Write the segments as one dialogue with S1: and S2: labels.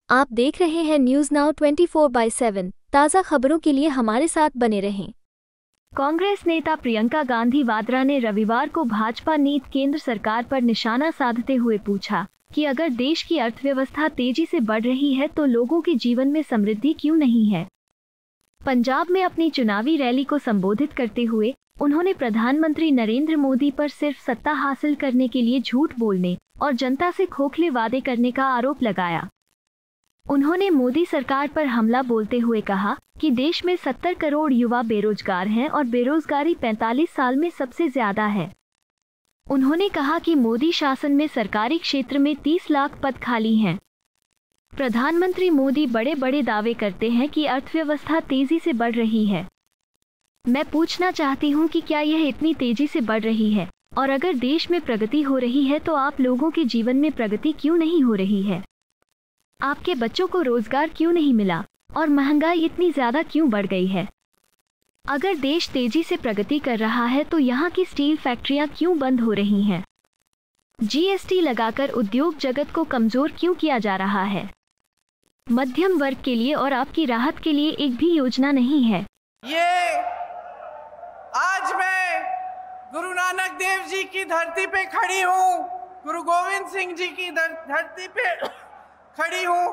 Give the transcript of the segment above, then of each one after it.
S1: आप देख रहे हैं न्यूज नाउ 24/7। ताज़ा खबरों के लिए हमारे साथ बने रहें। कांग्रेस नेता प्रियंका गांधी वाड्रा ने रविवार को भाजपा नीति केंद्र सरकार पर निशाना साधते हुए पूछा कि अगर देश की अर्थव्यवस्था तेजी से बढ़ रही है तो लोगों के जीवन में समृद्धि क्यों नहीं है। पंजाब में अपनी चुनावी रैली को संबोधित करते हुए उन्होंने प्रधानमंत्री नरेंद्र मोदी पर सिर्फ सत्ता हासिल करने के लिए झूठ बोलने और जनता से खोखले वादे करने का आरोप लगाया। उन्होंने मोदी सरकार पर हमला बोलते हुए कहा कि देश में 70 करोड़ युवा बेरोजगार हैं और बेरोजगारी 45 साल में सबसे ज्यादा है। उन्होंने कहा कि मोदी शासन में सरकारी क्षेत्र में 30 लाख पद खाली हैं। प्रधानमंत्री मोदी बड़े बड़े दावे करते हैं कि अर्थव्यवस्था तेजी से बढ़ रही है। मैं पूछना चाहती हूं कि क्या यह इतनी तेजी से बढ़ रही है, और अगर देश में प्रगति हो रही है तो आप लोगों के जीवन में प्रगति क्यों नहीं हो रही है। आपके बच्चों को रोजगार क्यों नहीं मिला और महंगाई इतनी ज्यादा क्यों बढ़ गई है। अगर देश तेजी से प्रगति कर रहा है तो यहाँ की स्टील फैक्ट्रियां क्यों बंद हो रही हैं। जीएसटी लगाकर उद्योग जगत को कमजोर क्यों किया जा रहा है। मध्यम वर्ग के लिए और आपकी राहत के लिए एक भी योजना नहीं है।
S2: ये आज मैं गुरु नानक देव जी की धरती पे खड़ी हूँ, गुरु गोविंद सिंह जी की धरती पे खड़ी हूँ।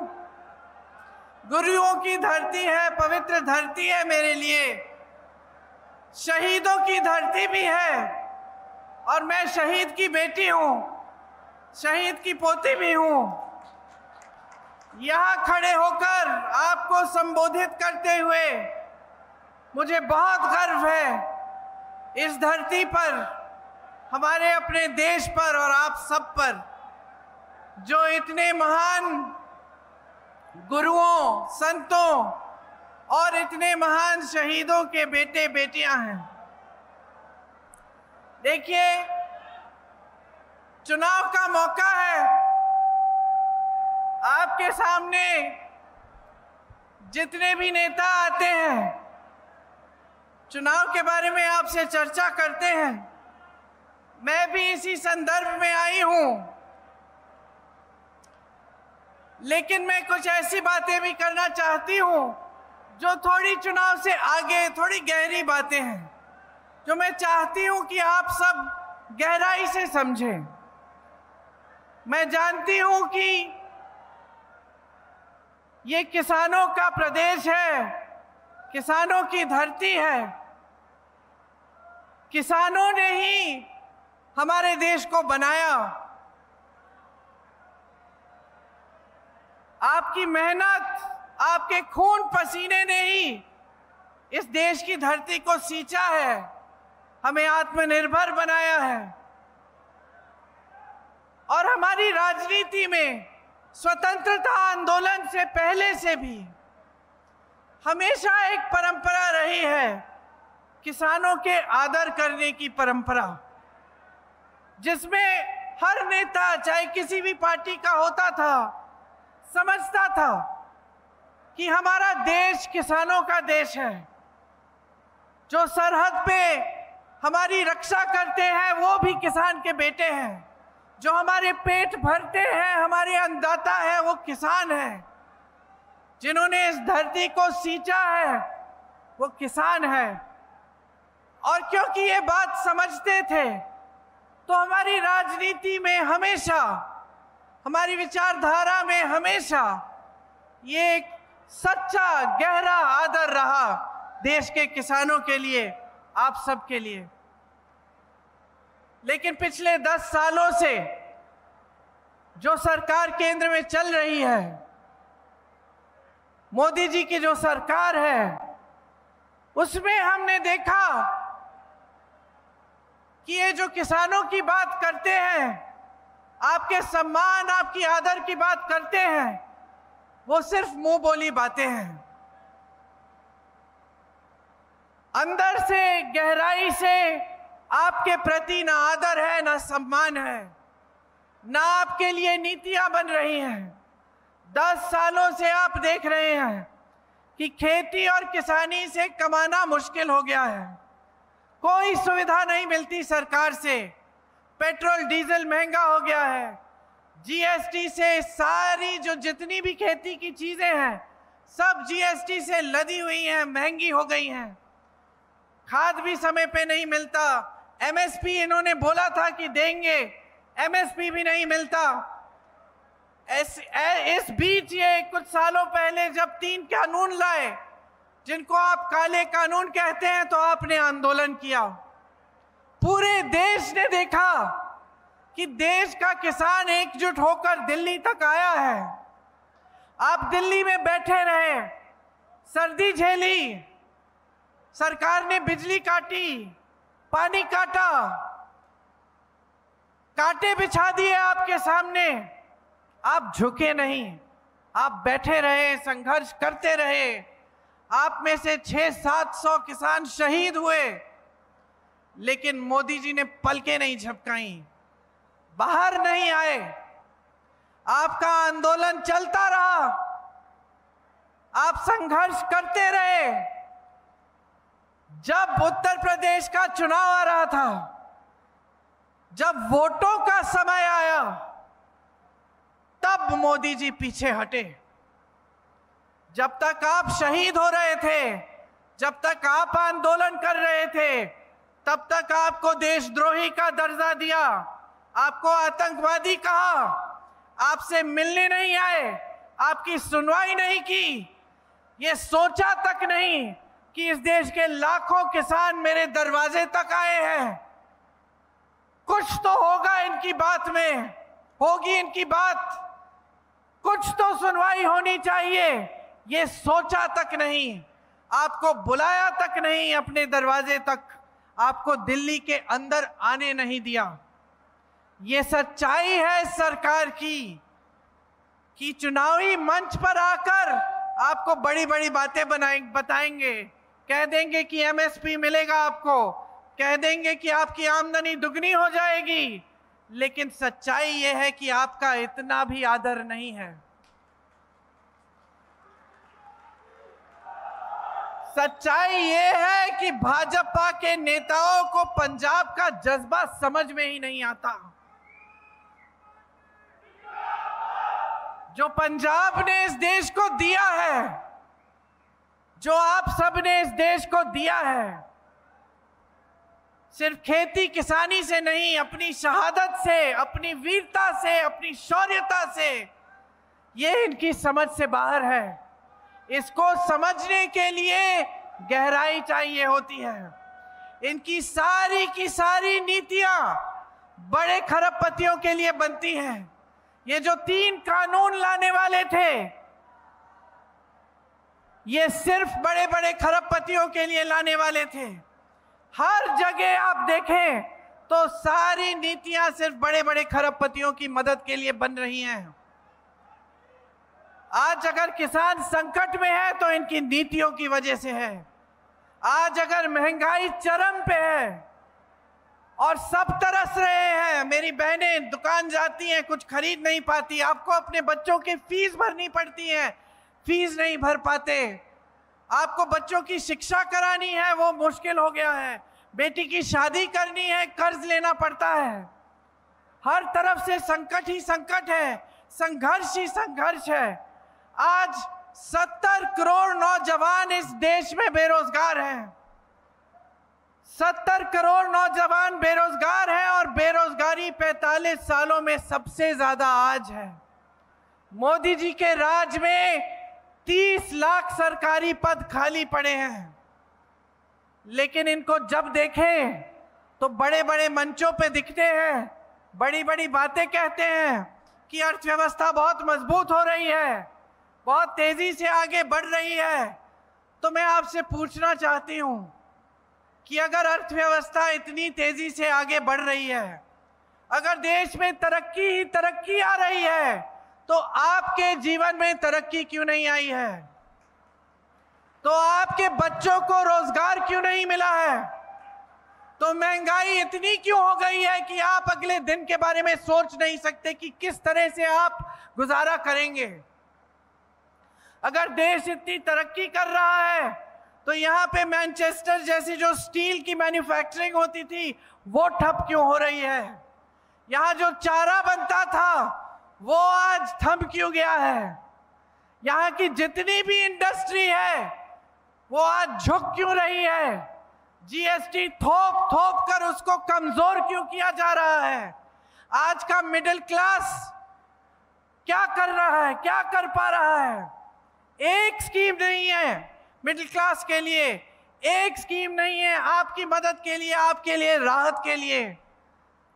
S2: गुरुओं की धरती है, पवित्र धरती है मेरे लिए, शहीदों की धरती भी है, और मैं शहीद की बेटी हूँ, शहीद की पोती भी हूँ। यहाँ खड़े होकर आपको संबोधित करते हुए मुझे बहुत गर्व है इस धरती पर, हमारे अपने देश पर और आप सब पर, जो इतने महान गुरुओं, संतों और इतने महान शहीदों के बेटे बेटियां हैं। देखिए, चुनाव का मौका है, आपके सामने जितने भी नेता आते हैं चुनाव के बारे में आपसे चर्चा करते हैं। मैं भी इसी संदर्भ में आई हूं, लेकिन मैं कुछ ऐसी बातें भी करना चाहती हूं जो थोड़ी चुनाव से आगे, थोड़ी गहरी बातें हैं, जो मैं चाहती हूं कि आप सब गहराई से समझें। मैं जानती हूं कि ये किसानों का प्रदेश है, किसानों की धरती है। किसानों ने ही हमारे देश को बनाया। आपकी मेहनत, आपके खून पसीने ने ही इस देश की धरती को सींचा है, हमें आत्मनिर्भर बनाया है। और हमारी राजनीति में स्वतंत्रता आंदोलन से पहले से भी हमेशा एक परंपरा रही है, किसानों के आदर करने की परंपरा, जिसमें हर नेता, चाहे किसी भी पार्टी का होता था, समझता था कि हमारा देश किसानों का देश है। जो सरहद पे हमारी रक्षा करते हैं वो भी किसान के बेटे हैं। जो हमारे पेट भरते हैं, हमारे अन्नदाता हैं, वो किसान हैं। जिन्होंने इस धरती को सींचा है वो किसान है। और क्योंकि ये बात समझते थे तो हमारी राजनीति में हमेशा, हमारी विचारधारा में हमेशा ये एक सच्चा गहरा आदर रहा देश के किसानों के लिए, आप सब के लिए। लेकिन पिछले 10 सालों से जो सरकार केंद्र में चल रही है, मोदी जी की जो सरकार है, उसमें हमने देखा कि ये जो किसानों की बात करते हैं, आपके सम्मान, आपकी आदर की बात करते हैं, वो सिर्फ मुंह बोली बातें हैं। अंदर से, गहराई से आपके प्रति ना आदर है, ना सम्मान है, ना आपके लिए नीतियां बन रही हैं। 10 सालों से आप देख रहे हैं कि खेती और किसानी से कमाना मुश्किल हो गया है। कोई सुविधा नहीं मिलती सरकार से। पेट्रोल डीजल महंगा हो गया है, जीएसटी से सारी जो जितनी भी खेती की चीजें हैं सब जीएसटी से लदी हुई हैं, महंगी हो गई हैं। खाद भी समय पे नहीं मिलता। एमएसपी इन्होंने बोला था कि देंगे, एमएसपी भी नहीं मिलता। इस बीच ये कुछ सालों पहले जब 3 कानून लाए जिनको आप काले कानून कहते हैं, तो आपने आंदोलन किया। पूरे देश ने देखा कि देश का किसान एकजुट होकर दिल्ली तक आया है। आप दिल्ली में बैठे रहे, सर्दी झेली, सरकार ने बिजली काटी, पानी काटा, कांटे बिछा दिए आपके सामने। आप झुके नहीं, आप बैठे रहे, संघर्ष करते रहे। आप में से 600-700 किसान शहीद हुए, लेकिन मोदी जी ने पलकें नहीं झपकाई, बाहर नहीं आए। आपका आंदोलन चलता रहा, आप संघर्ष करते रहे। जब उत्तर प्रदेश का चुनाव आ रहा था, जब वोटों का समय आया, तब मोदी जी पीछे हटे। जब तक आप शहीद हो रहे थे, जब तक आप आंदोलन कर रहे थे, तब तक आपको देशद्रोही का दर्जा दिया, आपको आतंकवादी कहा, आपसे मिलने नहीं आए, आपकी सुनवाई नहीं की। ये सोचा तक नहीं कि इस देश के लाखों किसान मेरे दरवाजे तक आए हैं। कुछ तो होगा इनकी बात में, होगी इनकी बात, कुछ तो सुनवाई होनी चाहिए। ये सोचा तक नहीं, आपको बुलाया तक नहीं अपने दरवाजे तक, आपको दिल्ली के अंदर आने नहीं दिया। ये सच्चाई है सरकार की कि चुनावी मंच पर आकर आपको बड़ी बड़ी बातें बताएंगे, कह देंगे कि एमएसपी मिलेगा आपको, कह देंगे कि आपकी आमदनी दुगनी हो जाएगी, लेकिन सच्चाई ये है कि आपका इतना भी आदर नहीं है। सच्चाई ये है कि भाजपा के नेताओं को पंजाब का जज्बा समझ में ही नहीं आता। जो पंजाब ने इस देश को दिया है, जो आप सब ने इस देश को दिया है, सिर्फ खेती किसानी से नहीं, अपनी शहादत से, अपनी वीरता से, अपनी शौर्यता से, ये इनकी समझ से बाहर है। इसको समझने के लिए गहराई चाहिए होती है। इनकी सारी की सारी नीतियां बड़े खरबपतियों के लिए बनती हैं। ये जो 3 कानून लाने वाले थे, ये सिर्फ बड़े बड़े खरबपतियों के लिए लाने वाले थे। हर जगह आप देखें तो सारी नीतियां सिर्फ बड़े बड़े खरबपतियों की मदद के लिए बन रही हैं। आज अगर किसान संकट में है तो इनकी नीतियों की वजह से है। आज अगर महंगाई चरम पे है और सब तरस रहे हैं, मेरी बहनें दुकान जाती हैं, कुछ खरीद नहीं पाती, आपको अपने बच्चों की फीस भरनी पड़ती है, फीस नहीं भर पाते, आपको बच्चों की शिक्षा करानी है, वो मुश्किल हो गया है, बेटी की शादी करनी है, कर्ज लेना पड़ता है। हर तरफ से संकट ही संकट है, संघर्ष ही संघर्ष है। आज 70 करोड़ नौजवान इस देश में बेरोजगार हैं। 70 करोड़ नौजवान बेरोजगार हैं और बेरोजगारी 45 सालों में सबसे ज्यादा आज है। मोदी जी के राज में 30 लाख सरकारी पद खाली पड़े हैं, लेकिन इनको जब देखें तो बड़े बड़े मंचों पे दिखते हैं, बड़ी बड़ी बातें कहते हैं कि अर्थव्यवस्था बहुत मजबूत हो रही है, बहुत तेजी से आगे बढ़ रही है। तो मैं आपसे पूछना चाहती हूं कि अगर अर्थव्यवस्था इतनी तेजी से आगे बढ़ रही है, अगर देश में तरक्की ही तरक्की आ रही है, तो आपके जीवन में तरक्की क्यों नहीं आई है? तो आपके बच्चों को रोजगार क्यों नहीं मिला है? तो महंगाई इतनी क्यों हो गई है कि आप अगले दिन के बारे में सोच नहीं सकते कि किस तरह से आप गुजारा करेंगे? अगर देश इतनी तरक्की कर रहा है तो यहाँ पे मैनचेस्टर जैसी जो स्टील की मैन्युफैक्चरिंग होती थी वो ठप क्यों हो रही है? यहाँ जो चारा बनता था वो आज थम क्यों गया है? यहाँ की जितनी भी इंडस्ट्री है वो आज झुक क्यों रही है? जीएसटी थोप थोप कर उसको कमजोर क्यों किया जा रहा है? आज का मिडिल क्लास क्या कर रहा है, क्या कर पा रहा है? एक स्कीम नहीं है मिडिल क्लास के लिए, एक स्कीम नहीं है आपकी मदद के लिए, आपके लिए, राहत के लिए।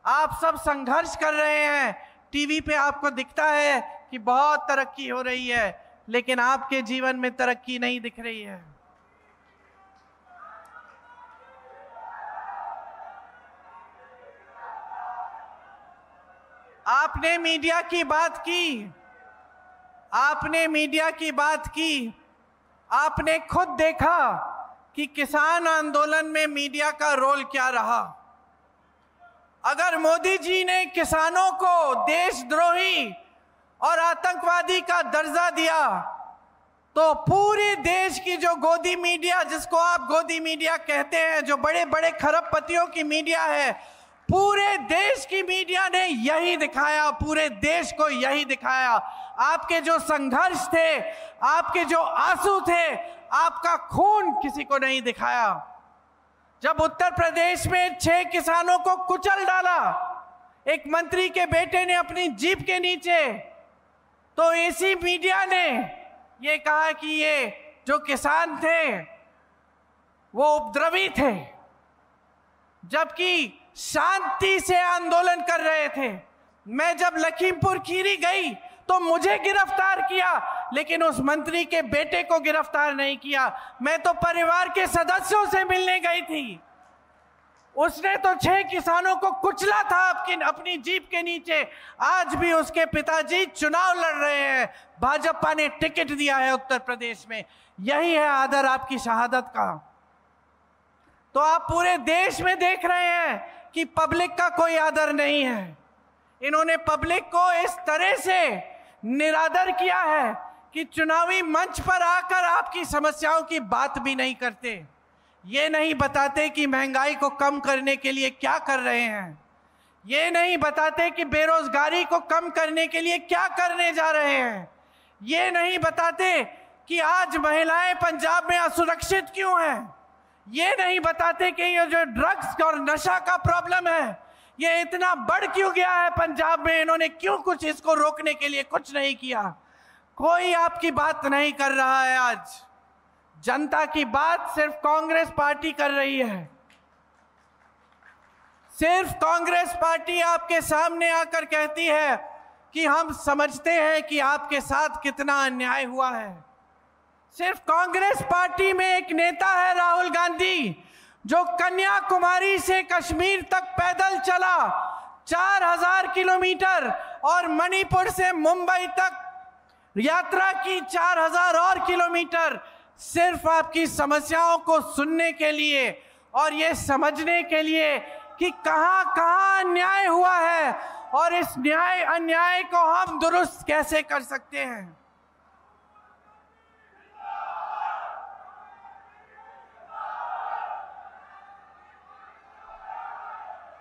S2: आप सब संघर्ष कर रहे हैं। टीवी पे आपको दिखता है कि बहुत तरक्की हो रही है, लेकिन आपके जीवन में तरक्की नहीं दिख रही है। आपने मीडिया की बात की, आपने मीडिया की बात की, आपने खुद देखा कि किसान आंदोलन में मीडिया का रोल क्या रहा। अगर मोदी जी ने किसानों को देशद्रोही और आतंकवादी का दर्जा दिया तो पूरे देश की जो गोदी मीडिया, जिसको आप गोदी मीडिया कहते हैं, जो बड़े बड़े खरबपतियों की मीडिया है, पूरे देश की मीडिया ने यही दिखाया, पूरे देश को यही दिखाया। आपके जो संघर्ष थे, आपके जो आंसू थे, आपका खून किसी को नहीं दिखाया। जब उत्तर प्रदेश में 6 किसानों को कुचल डाला एक मंत्री के बेटे ने अपनी जीप के नीचे, तो इसी मीडिया ने ये कहा कि ये जो किसान थे वो उपद्रवी थे, जबकि शांति से आंदोलन कर रहे थे। मैं जब लखीमपुर खीरी गई तो मुझे गिरफ्तार किया, लेकिन उस मंत्री के बेटे को गिरफ्तार नहीं किया। मैं तो परिवार के सदस्यों से मिलने गई थी। उसने तो 6 किसानों को कुचला था अपनी जीप के नीचे। आज भी उसके पिताजी चुनाव लड़ रहे हैं, भाजपा ने टिकट दिया है उत्तर प्रदेश में। यही है आदर आपकी शहादत का। तो आप पूरे देश में देख रहे हैं कि पब्लिक का कोई आदर नहीं है। इन्होंने पब्लिक को इस तरह से निरादर किया है कि चुनावी मंच पर आकर आपकी समस्याओं की बात भी नहीं करते। ये नहीं बताते कि महंगाई को कम करने के लिए क्या कर रहे हैं। ये नहीं बताते कि बेरोजगारी को कम करने के लिए क्या करने जा रहे हैं। ये नहीं बताते कि आज महिलाएं पंजाब में असुरक्षित क्यों हैं। ये नहीं बताते कि ये जो ड्रग्स और नशा का प्रॉब्लम है ये इतना बढ़ क्यों गया है पंजाब में। इन्होंने क्यों कुछ इसको रोकने के लिए कुछ नहीं किया। कोई आपकी बात नहीं कर रहा है। आज जनता की बात सिर्फ कांग्रेस पार्टी कर रही है। सिर्फ कांग्रेस पार्टी आपके सामने आकर कहती है कि हम समझते हैं कि आपके साथ कितना अन्याय हुआ है। सिर्फ कांग्रेस पार्टी में एक नेता है राहुल गांधी, जो कन्याकुमारी से कश्मीर तक पैदल चला 4000 किलोमीटर और मणिपुर से मुंबई तक यात्रा की 4000 और किलोमीटर, सिर्फ आपकी समस्याओं को सुनने के लिए और ये समझने के लिए कि कहां कहां अन्याय हुआ है और इस अन्याय को हम दुरुस्त कैसे कर सकते हैं।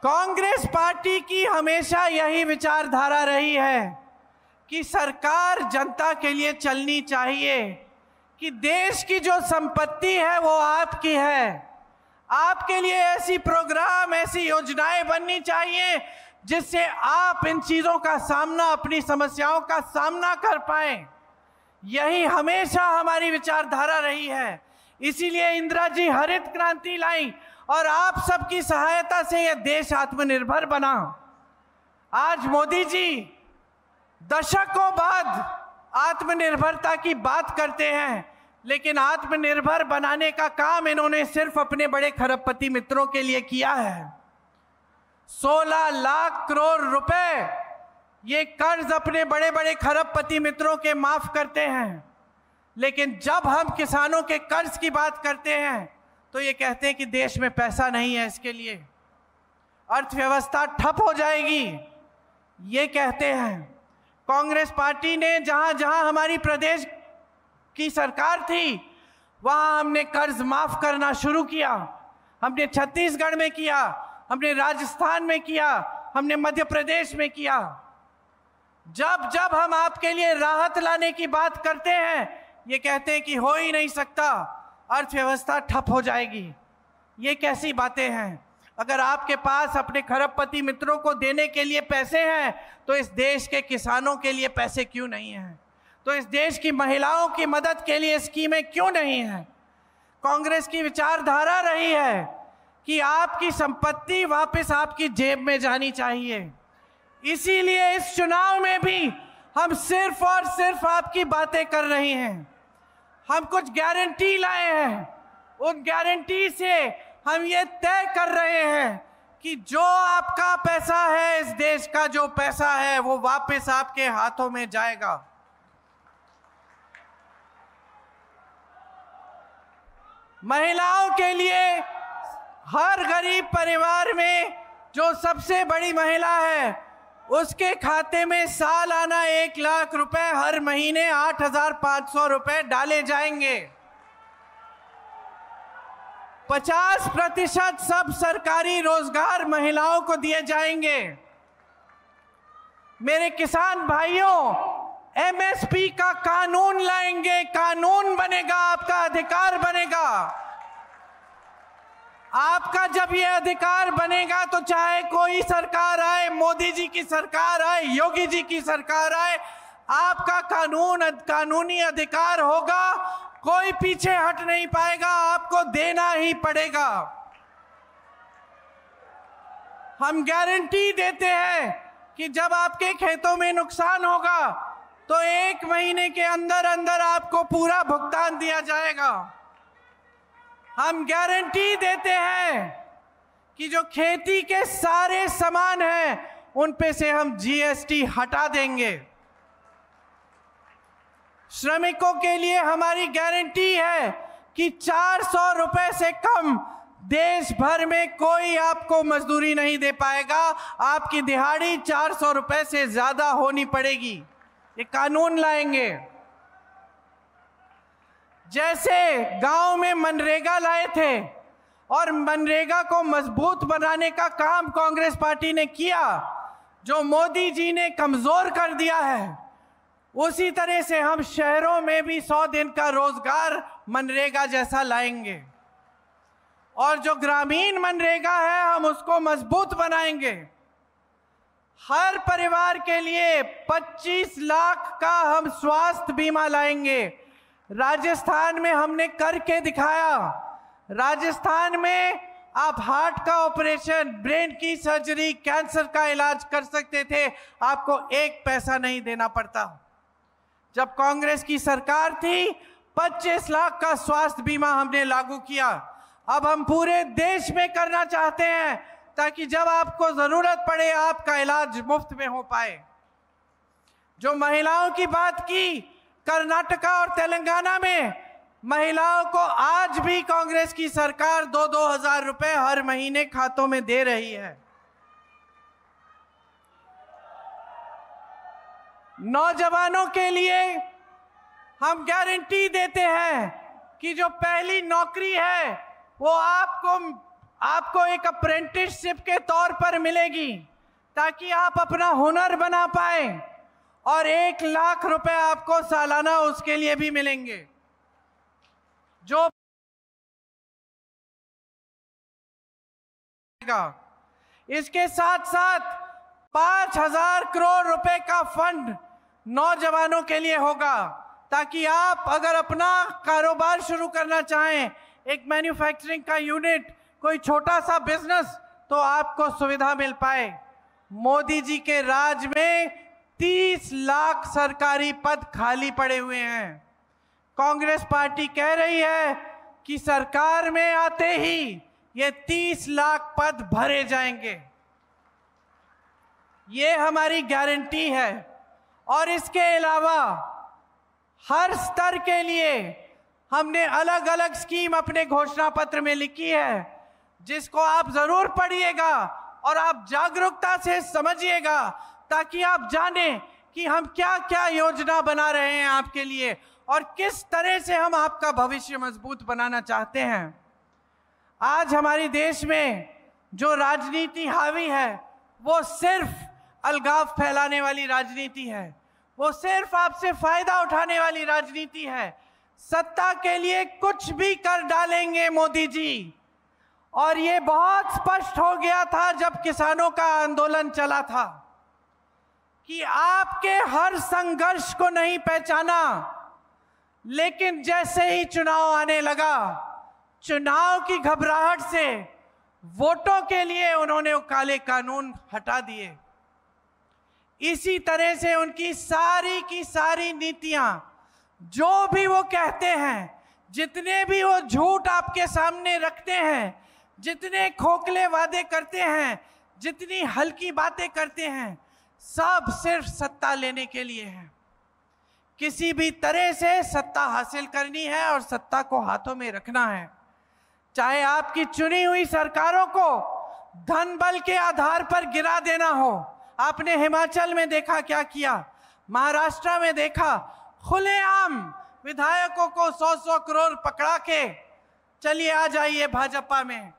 S2: कांग्रेस पार्टी की हमेशा यही विचारधारा रही है कि सरकार जनता के लिए चलनी चाहिए, कि देश की जो संपत्ति है वो आपकी है। आपके लिए ऐसी प्रोग्राम, ऐसी योजनाएं बननी चाहिए जिससे आप इन चीजों का सामना, अपनी समस्याओं का सामना कर पाएं। यही हमेशा हमारी विचारधारा रही है। इसीलिए इंदिरा जी हरित क्रांति लाई और आप सबकी सहायता से यह देश आत्मनिर्भर बना। आज मोदी जी दशकों बाद आत्मनिर्भरता की बात करते हैं, लेकिन आत्मनिर्भर बनाने का काम इन्होंने सिर्फ अपने बड़े खरबपति मित्रों के लिए किया है। 16 लाख करोड़ रुपए ये कर्ज अपने बड़े बड़े खरबपति मित्रों के माफ करते हैं, लेकिन जब हम किसानों के कर्ज की बात करते हैं तो ये कहते हैं कि देश में पैसा नहीं है, इसके लिए अर्थव्यवस्था ठप हो जाएगी, ये कहते हैं। कांग्रेस पार्टी ने जहां जहां हमारी प्रदेश की सरकार थी वहां हमने कर्ज माफ करना शुरू किया। हमने छत्तीसगढ़ में किया, हमने राजस्थान में किया, हमने मध्य प्रदेश में किया। जब जब हम आपके लिए राहत लाने की बात करते हैं, ये कहते हैं कि हो ही नहीं सकता, अर्थव्यवस्था ठप हो जाएगी। ये कैसी बातें हैं? अगर आपके पास अपने खरबपति मित्रों को देने के लिए पैसे हैं, तो इस देश के किसानों के लिए पैसे क्यों नहीं हैं? तो इस देश की महिलाओं की मदद के लिए स्कीमें क्यों नहीं हैं? कांग्रेस की विचारधारा रही है कि आपकी संपत्ति वापस आपकी जेब में जानी चाहिए। इसीलिए इस चुनाव में भी हम सिर्फ और सिर्फ आपकी बातें कर रहे हैं। हम कुछ गारंटी लाए हैं, उन गारंटी से हम ये तय कर रहे हैं कि जो आपका पैसा है, इस देश का जो पैसा है, वो वापस आपके हाथों में जाएगा। महिलाओं के लिए हर गरीब परिवार में जो सबसे बड़ी महिला है, उसके खाते में सालाना 1 लाख रुपए, हर महीने 8,500 रुपए डाले जाएंगे। 50% सब सरकारी रोजगार महिलाओं को दिए जाएंगे। मेरे किसान भाइयों, एमएसपी का कानून लाएंगे, कानून बनेगा, आपका अधिकार बनेगा। आपका जब ये अधिकार बनेगा तो चाहे कोई सरकार आए, मोदी जी की सरकार आए, योगी जी की सरकार आए, आपका कानूनी अधिकार होगा। कोई पीछे हट नहीं पाएगा, आपको देना ही पड़ेगा। हम गारंटी देते हैं कि जब आपके खेतों में नुकसान होगा तो 1 महीने के अंदर अंदर आपको पूरा भुगतान दिया जाएगा। हम गारंटी देते हैं कि जो खेती के सारे सामान हैं, उन पे से हम जीएसटी हटा देंगे। श्रमिकों के लिए हमारी गारंटी है कि 400 रुपए से कम देश भर में कोई आपको मजदूरी नहीं दे पाएगा। आपकी दिहाड़ी 400 रुपए से ज्यादा होनी पड़ेगी। ये कानून लाएंगे। जैसे गांव में मनरेगा लाए थे और मनरेगा को मजबूत बनाने का काम कांग्रेस पार्टी ने किया, जो मोदी जी ने कमजोर कर दिया है, उसी तरह से हम शहरों में भी 100 दिन का रोजगार मनरेगा जैसा लाएंगे। और जो ग्रामीण मनरेगा है, हम उसको मजबूत बनाएंगे। हर परिवार के लिए 25 लाख का हम स्वास्थ्य बीमा लाएंगे। राजस्थान में हमने करके दिखाया। राजस्थान में आप हार्ट का ऑपरेशन, ब्रेन की सर्जरी, कैंसर का इलाज कर सकते थे, आपको 1 पैसा नहीं देना पड़ता। जब कांग्रेस की सरकार थी, 25 लाख का स्वास्थ्य बीमा हमने लागू किया। अब हम पूरे देश में करना चाहते हैं ताकि जब आपको जरूरत पड़े आपका इलाज मुफ्त में हो पाए। जो महिलाओं की बात की, कर्नाटका और तेलंगाना में महिलाओं को आज भी कांग्रेस की सरकार 2-2 हजार रुपए हर महीने खातों में दे रही है। नौजवानों के लिए हम गारंटी देते हैं कि जो पहली नौकरी है वो आपको एक अप्रेंटिसशिप के तौर पर मिलेगी, ताकि आप अपना हुनर बना पाए, और 1 लाख रुपए आपको सालाना उसके लिए भी मिलेंगे। जो इसके साथ साथ 5,000 करोड़ रुपए का फंड नौजवानों के लिए होगा, ताकि आप अगर अपना कारोबार शुरू करना चाहें, एक मैन्युफैक्चरिंग का यूनिट, कोई छोटा सा बिजनेस, तो आपको सुविधा मिल पाए। मोदी जी के राज में 30 लाख सरकारी पद खाली पड़े हुए हैं। कांग्रेस पार्टी कह रही है कि सरकार में आते ही ये 30 लाख पद भरे जाएंगे। ये हमारी गारंटी है। और इसके अलावा हर स्तर के लिए हमने अलग अलग स्कीम अपने घोषणा पत्र में लिखी है, जिसको आप जरूर पढ़िएगा और आप जागरूकता से समझिएगा, ताकि आप जानें कि हम क्या क्या योजना बना रहे हैं आपके लिए और किस तरह से हम आपका भविष्य मजबूत बनाना चाहते हैं। आज हमारे देश में जो राजनीति हावी है, वो सिर्फ अलगाव फैलाने वाली राजनीति है, वो सिर्फ आपसे फायदा उठाने वाली राजनीति है। सत्ता के लिए कुछ भी कर डालेंगे मोदी जी। और ये बहुत स्पष्ट हो गया था जब किसानों का आंदोलन चला था कि आपके हर संघर्ष को नहीं पहचाना, लेकिन जैसे ही चुनाव आने लगा, चुनाव की घबराहट से वोटों के लिए उन्होंने वो काले कानून हटा दिए। इसी तरह से उनकी सारी की सारी नीतियां, जो भी वो कहते हैं, जितने भी वो झूठ आपके सामने रखते हैं, जितने खोखले वादे करते हैं, जितनी हल्की बातें करते हैं, सब सिर्फ सत्ता लेने के लिए है। किसी भी तरह से सत्ता हासिल करनी है और सत्ता को हाथों में रखना है। चाहे आपकी चुनी हुई सरकारों को धन बल के आधार पर गिरा देना हो। आपने हिमाचल में देखा क्या किया, महाराष्ट्र में देखा, खुलेआम विधायकों को 100-100 करोड़ पकड़ा के चलिए आ जाइए भाजपा में।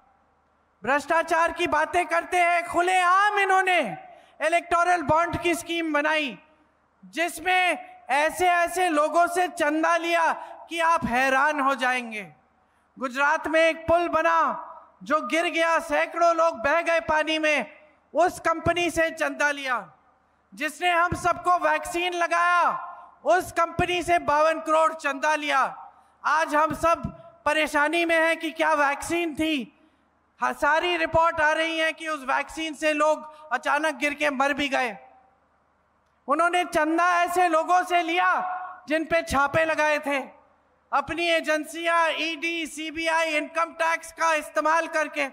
S2: भ्रष्टाचार की बातें करते हैं, खुलेआम इन्होंने इलेक्टोरल बॉन्ड की स्कीम बनाई, जिसमें ऐसे ऐसे लोगों से चंदा लिया कि आप हैरान हो जाएंगे। गुजरात में एक पुल बना जो गिर गया, सैकड़ों लोग बह गए पानी में, उस कंपनी से चंदा लिया। जिसने हम सबको वैक्सीन लगाया, उस कंपनी से 52 करोड़ चंदा लिया। आज हम सब परेशानी में हैं कि क्या वैक्सीन थी। सारी रिपोर्ट आ रही है कि उस वैक्सीन से लोग अचानक गिर के मर भी गए। उन्होंने चंदा ऐसे लोगों से लिया जिन पे छापे लगाए थे, अपनी एजेंसियां ईडी, सीबीआई, इनकम टैक्स का इस्तेमाल करके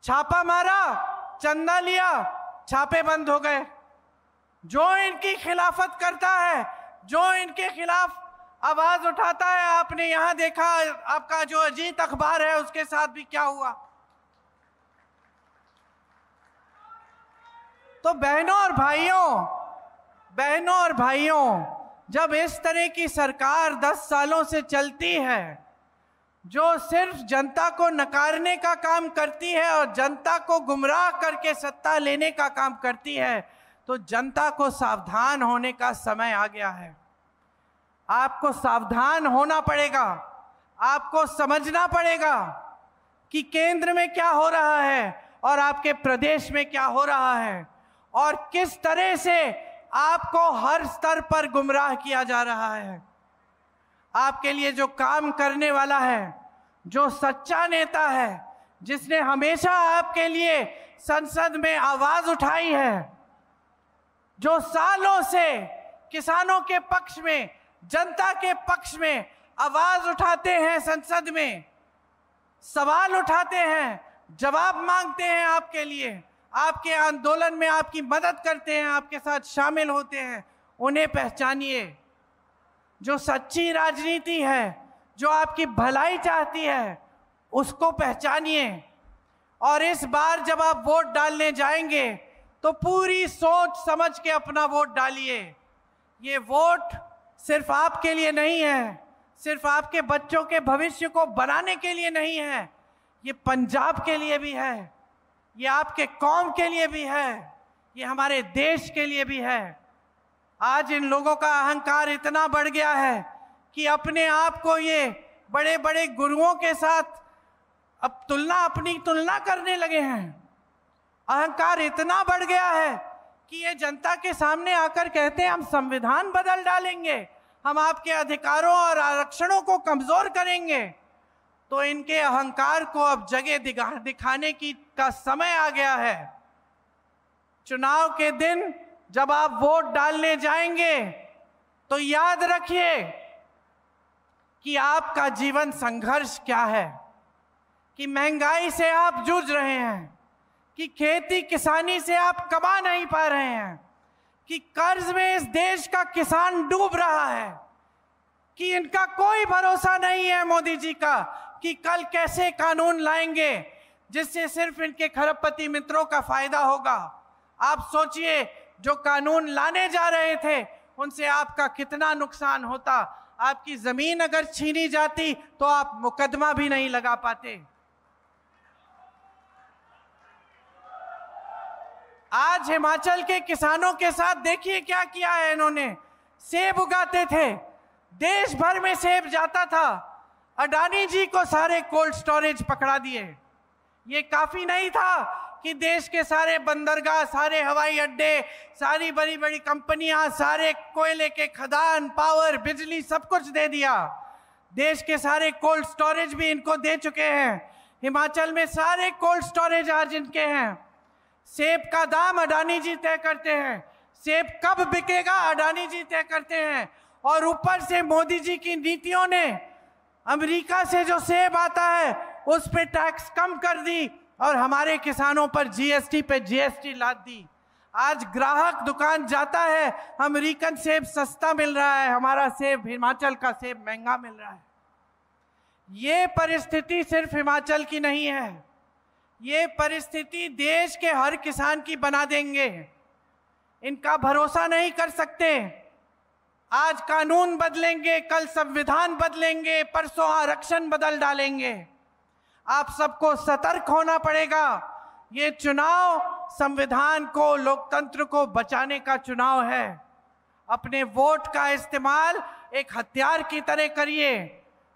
S2: छापा मारा, चंदा लिया, छापे बंद हो गए। जो इनकी खिलाफत करता है, जो इनके खिलाफ आवाज उठाता है, आपने यहां देखा आपका जो अजीत अखबार है उसके साथ भी क्या हुआ। तो बहनों और भाइयों, जब इस तरह की सरकार 10 सालों से चलती है, जो सिर्फ जनता को नकारने का काम करती है और जनता को गुमराह करके सत्ता लेने का काम करती है, तो जनता को सावधान होने का समय आ गया है। आपको सावधान होना पड़ेगा, आपको समझना पड़ेगा कि केंद्र में क्या हो रहा है और आपके प्रदेश में क्या हो रहा है, और किस तरह से आपको हर स्तर पर गुमराह किया जा रहा है। आपके लिए जो काम करने वाला है, जो सच्चा नेता है, जिसने हमेशा आपके लिए संसद में आवाज उठाई है, जो सालों से किसानों के पक्ष में, जनता के पक्ष में आवाज उठाते हैं, संसद में सवाल उठाते हैं, जवाब मांगते हैं आपके लिए, आपके आंदोलन में आपकी मदद करते हैं, आपके साथ शामिल होते हैं, उन्हें पहचानिए। जो सच्ची राजनीति है, जो आपकी भलाई चाहती है, उसको पहचानिए। और इस बार जब आप वोट डालने जाएंगे तो पूरी सोच समझ के अपना वोट डालिए। ये वोट सिर्फ आपके लिए नहीं है, सिर्फ आपके बच्चों के भविष्य को बनाने के लिए नहीं है, ये पंजाब के लिए भी है, ये आपके कौम के लिए भी है, ये हमारे देश के लिए भी है। आज इन लोगों का अहंकार इतना बढ़ गया है कि अपने आप को ये बड़े बड़े गुरुओं के साथ अब अपनी तुलना करने लगे हैं। अहंकार इतना बढ़ गया है कि ये जनता के सामने आकर कहते हैं हम संविधान बदल डालेंगे, हम आपके अधिकारों और आरक्षणों को कमजोर करेंगे। तो इनके अहंकार को अब जगह दिखाने का समय आ गया है। चुनाव के दिन जब आप वोट डालने जाएंगे तो याद रखिए कि आपका जीवन संघर्ष क्या है, कि महंगाई से आप जूझ रहे हैं, कि खेती किसानी से आप कमा नहीं पा रहे हैं, कि कर्ज में इस देश का किसान डूब रहा है, कि इनका कोई भरोसा नहीं है मोदी जी का कि कल कैसे कानून लाएंगे जिससे सिर्फ इनके खरबपति मित्रों का फायदा होगा। आप सोचिए, जो कानून लाने जा रहे थे उनसे आपका कितना नुकसान होता। आपकी जमीन अगर छीनी जाती तो आप मुकदमा भी नहीं लगा पाते। आज हिमाचल के किसानों के साथ देखिए क्या किया है इन्होंने। सेब उगाते थे, देश भर में सेब जाता था, अडानी जी को सारे कोल्ड स्टोरेज पकड़ा दिए। ये काफी नहीं था कि देश के सारे बंदरगाह, सारे हवाई अड्डे, सारी बड़ी बड़ी कंपनियां, सारे कोयले के खदान, पावर, बिजली सब कुछ दे दिया। देश के सारे कोल्ड स्टोरेज भी इनको दे चुके हैं। हिमाचल में सारे कोल्ड स्टोरेज आज इनके हैं। सेब का दाम अडानी जी तय करते हैं, सेब कब बिकेगा अडानी जी तय करते हैं। और ऊपर से मोदी जी की नीतियों ने अमेरिका से जो सेब आता है उस पे टैक्स कम कर दी और हमारे किसानों पर जीएसटी पे जीएसटी लाद दी। आज ग्राहक दुकान जाता है, अमेरिकन सेब सस्ता मिल रहा है, हमारा सेब, हिमाचल का सेब महंगा मिल रहा है। ये परिस्थिति सिर्फ हिमाचल की नहीं है, ये परिस्थिति देश के हर किसान की बना देंगे। इनका भरोसा नहीं कर सकते। आज कानून बदलेंगे, कल संविधान बदलेंगे, परसों आरक्षण बदल डालेंगे। आप सबको सतर्क होना पड़ेगा। ये चुनाव संविधान को, लोकतंत्र को बचाने का चुनाव है। अपने वोट का इस्तेमाल एक हथियार की तरह करिए।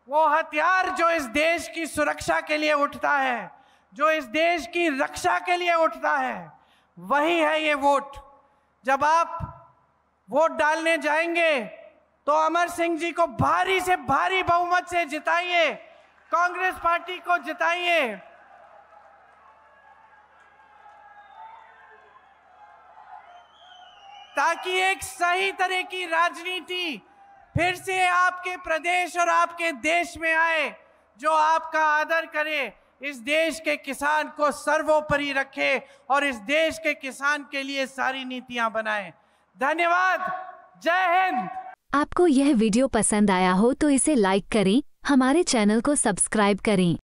S2: वो हथियार जो इस देश की सुरक्षा के लिए उठता है, जो इस देश की रक्षा के लिए उठता है, वही है ये वोट। जब आप वोट डालने जाएंगे तो अमर सिंह जी को भारी से भारी बहुमत से जिताइए, कांग्रेस पार्टी को जिताइए। ताकि एक सही तरह की राजनीति फिर से आपके प्रदेश और आपके देश में आए, जो आपका आदर करे, इस देश के किसान को सर्वोपरि रखे और इस देश के किसान के लिए सारी नीतियां बनाए। धन्यवाद। जय हिंद।
S1: आपको यह वीडियो पसंद आया हो तो इसे लाइक करें, हमारे चैनल को सब्सक्राइब करें।